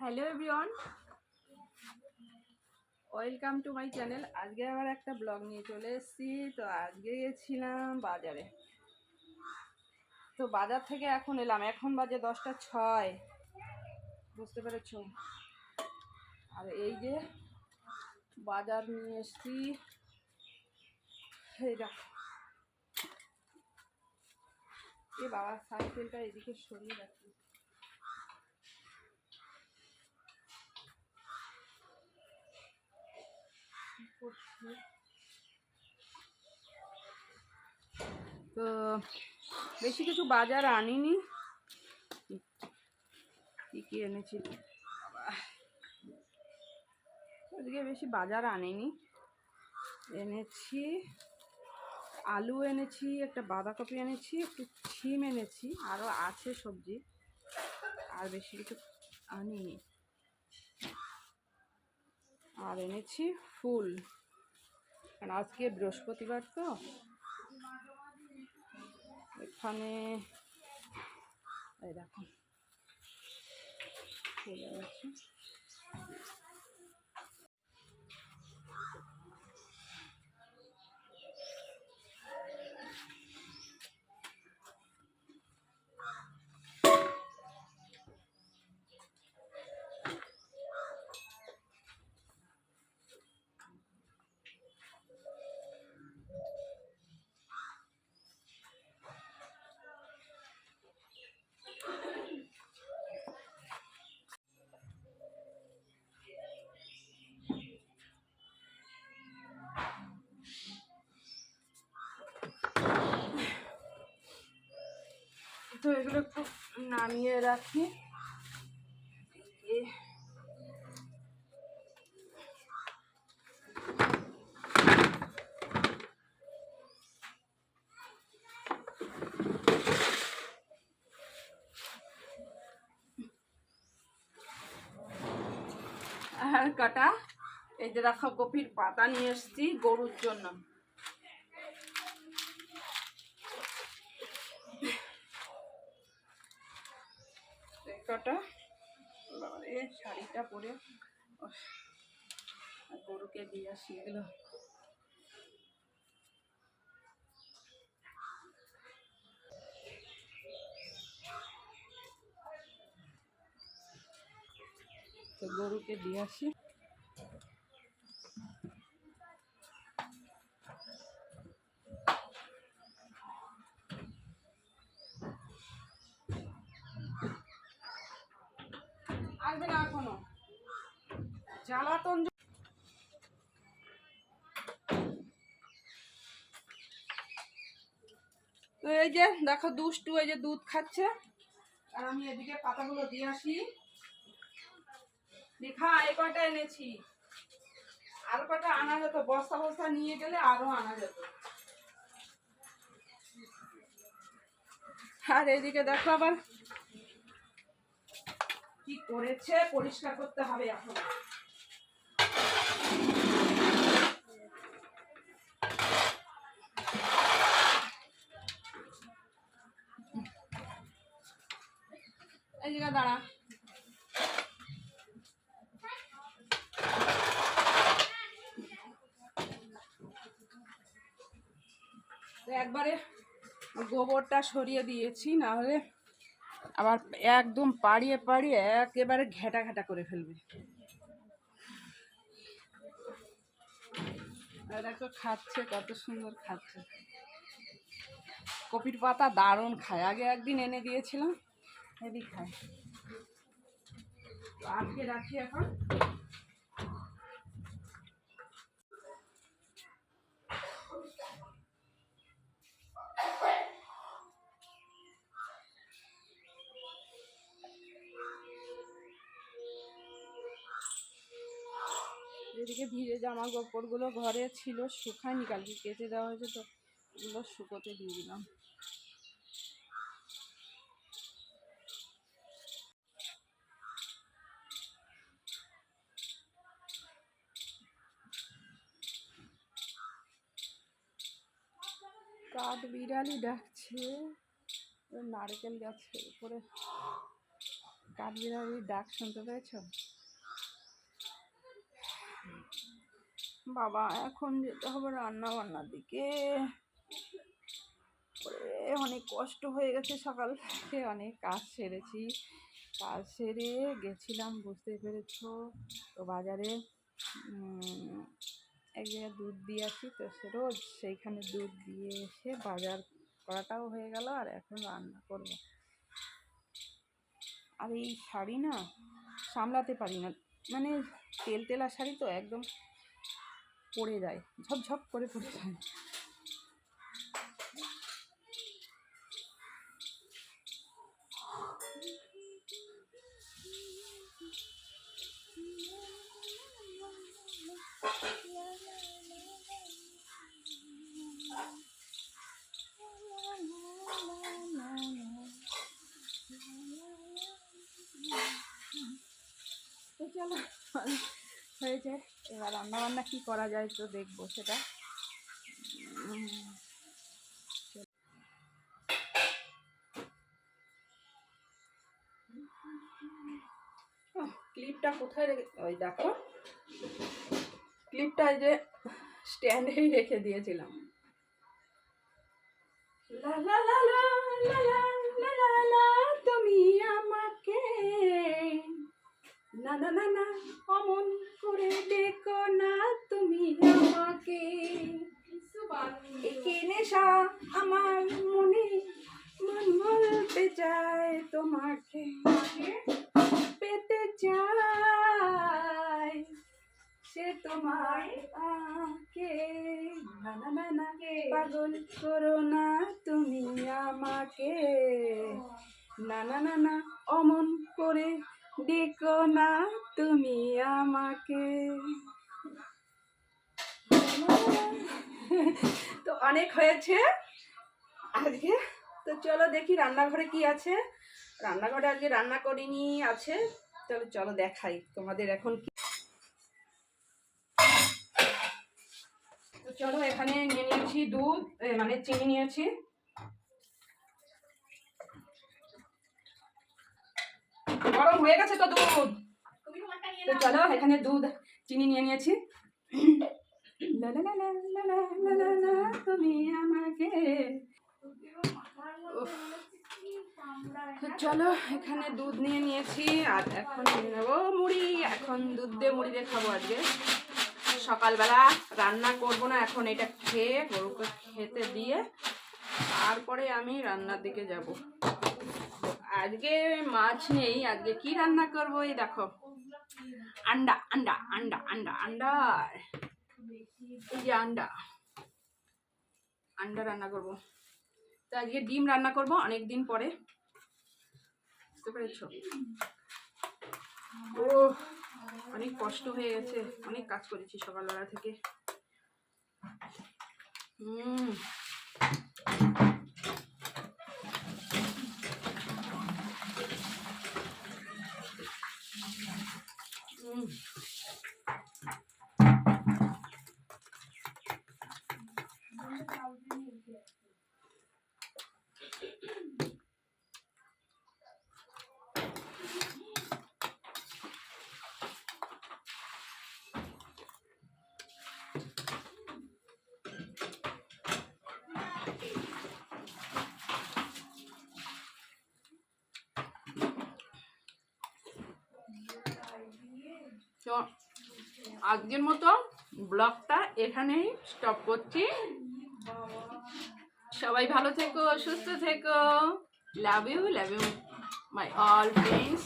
Hello everyone, welcome to my channel. আজকে আবার একটা ব্লগ নিয়ে চলে এসেছি। তো আজকে গেছিলাম বাজারে। তো বাজার থেকে এখন এলাম, এখন বাজে 10টা 6, বুঝতে পেরেছ। আর এই যে বাজার নিয়ে এসেছি, এই দেখো। এই বাবা সাইকেলটা এদিকে সরিয়ে রাখি। তো বেশি কিছু বাজার আনিনি, কি এনেছি আজকে বেশি বাজার আনিনি। এনেছি আলু এনেছি, একটা বাঁধাকপি এনেছি, একটু শিম এনেছি, আরও আছে সবজি, আর বেশি কিছু আনিনি। আর এনেছি ফুল, কারণ আজকে বৃহস্পতিবার। তো এখানে এই দেখো ফুল আছে। তো এগুলো একটু নামিয়ে রাখি। আর কাটা এই যে রাখা কপির পাতা নিয়ে এসেছি গরুর জন্য। কাটা এই শাড়িটা পরে গরুকে দিয়ে আসি। এগুলো তো গরুকে দিয়ে আসি। আসবে না এখনো, জ্বালাতন। তো এই যে দেখো দুষ্টু এই যে দুধ খাচ্ছে, আর আমি এদিকে পাতাগুলো দিয়ে আসি। দেখা এই কটা এনেছি, আরো কটা আনা যেত, বস্তা বস্তা নিয়ে গেলে আরো আনা যেত। আর এইদিকে দেখো আবার কি করেছে, পরিষ্কার করতে হবে এখন। এই জায়গা দাঁড়া। একবারে গোবরটা সরিয়ে দিয়েছি, না হলে আবার একদম পাড়িয়ে পাড়িয়ে একেবারে ঘেটা ঘেটা করে ফেলবে। দেখো খাচ্ছে, কত সুন্দর খাচ্ছে। কপির পাতা দারুণ খায়, আগে একদিন এনে দিয়েছিলাম, হেভি খায়। আজকে রাখি এখন। এদিকে ভিজে জামা কাপড়গুলো ঘরে ছিল, শুকায়নি, কালকে কেচে দেওয়া হয়েছে, তো এগুলো শুকোতে দিয়ে দিলাম। কাঠ বিড়ালি ডাকছে নারকেল গাছের উপরে। কাঠবিড়ালির ডাক শুনতে পেয়েছ? বাবা এখন যেতে হবে রান্না বান্নার দিকে। অনেক কষ্ট হয়ে গেছে, সকাল থেকে অনেক কাজ সেরেছি। কাজ সেরে গেছিলাম, বুঝতে পেরেছ তো, বাজারে এক জায়গায় দুধ দিয়ে আসি তো, সে রোজ সেইখানে দুধ দিয়ে এসে বাজার করাটাও হয়ে গেল, আর এখন রান্না করব। আর এই শাড়ি না সামলাতে পারি না, মানে তেলা শাড়ি তো একদম পড়ে যায়, ঝপঝপ করে পড়ে যায়। তো চলো, হয়েছে, এবার রান্না বান্না কী করা যায় তো দেখবো সেটা। ক্লিপটা কোথায় রেখে, ওই দেখো ক্লিপটা যে স্ট্যান্ডেই রেখে দিয়েছিলাম। লা লা লা লা লা লা লা লা লা, তুমি আমাকে না না না না অমন করে দেখো না, তুমি আমাকে একে নেশা আমার মনে, মন বলতে চায় তোমাকে পেতে চায়, সে তোমার আকে না না না না, পাগল করো না তুমি আমাকে না না না না, অমন করে দেখো না তুমি আমাকে। তো অনেক হয়েছে আজকে, তো চলো দেখি রান্নাঘরে কি আছে। রান্নাঘরে আজকে রান্না করিনি, আছে, তবে চলো দেখাই তোমাদের এখন কি। তো চলো, এখানে নিয়ে নিয়েছি দুধ, মানে চিনি নিয়েছি। গরম হয়ে গেছে তো দুধ, তো চলো এখানে দুধ চিনি নিয়ে নিয়েছি। তুমি আমাকে, চলো এখানে দুধ নিয়ে নিয়েছি, আর এখন নেবো মুড়ি। এখন দুধ দিয়ে মুড়ি দিয়ে খাবো আজকে। সকালবেলা রান্না করব না, এখন এটা খেয়ে গরুকে খেতে দিয়ে তারপরে আমি রান্নার দিকে যাব। আজকে মাছ নেই, আজকে কি রান্না করবো এই দেখো, আন্ডা আন্ডা আন্ডা আন্ডা আন্ডা, এই যে আন্ডা আন্ডা রান্না করব। তো আজকে ডিম রান্না করব অনেক দিন পরে, বুঝতে পেরেছ। ও অনেক কষ্ট হয়ে গেছে, অনেক কাজ করেছি সকালবেলা থেকে। তো আজকের মতো ব্লগটা এখানেই স্টপ করছি। সবাই ভালো থেকো, সুস্থ থেকো, love you my all friends.